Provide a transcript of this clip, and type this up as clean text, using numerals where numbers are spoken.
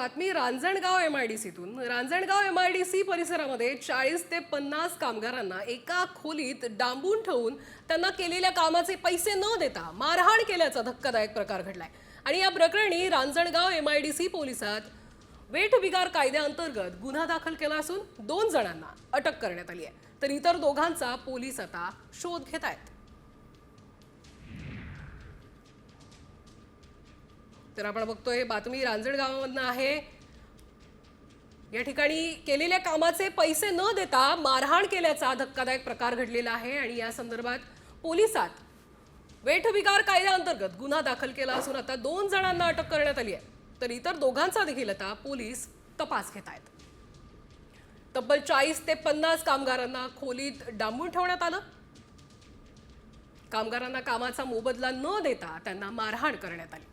बातमी रांजणगाव एमआयडीसीतून। रांजणगाव एमआयडीसी परिसरामध्ये 40 ते 50 कामगारांना एका खोलीत डांबून ठेवून त्यांना केलेल्या कामाचे पैसे न देता मारहाण केल्याचा धक्कादायक प्रकार घडलाय। आणि या प्रकरणी रांजणगाव एमआयडीसी पोलिसात वेठबिगार कायद्याअंतर्गत गुन्हा दाखल केला असून 2 जणांना अटक करण्यात आली आहे, तर इतर दोघांचा पोलीस आता शोध घेत आहेत। तर आपण बघतोय बातमी रांजणगावामधून आहे। या ठिकाणी केलेल्या कामाचे पैसे न देता मारहाण केल्याचा धक्कादायक प्रकार घडलेला आहे आणि या संदर्भात पोलिसात वेठबिगार कायद्याअंतर्गत गुन्हा दाखल केला असून आता 2 जणांना अटक करण्यात आली आहे, तर इतर दोघांचा देखील आता पोलीस तपास घेत आहेत। तब्बल 40 ते 50 कामगारांना खोलीत डांबून ठेवण्यात आलं। कामगारांना कामाचा मोबदला न देता त्यांना मारहाण करण्यात आली।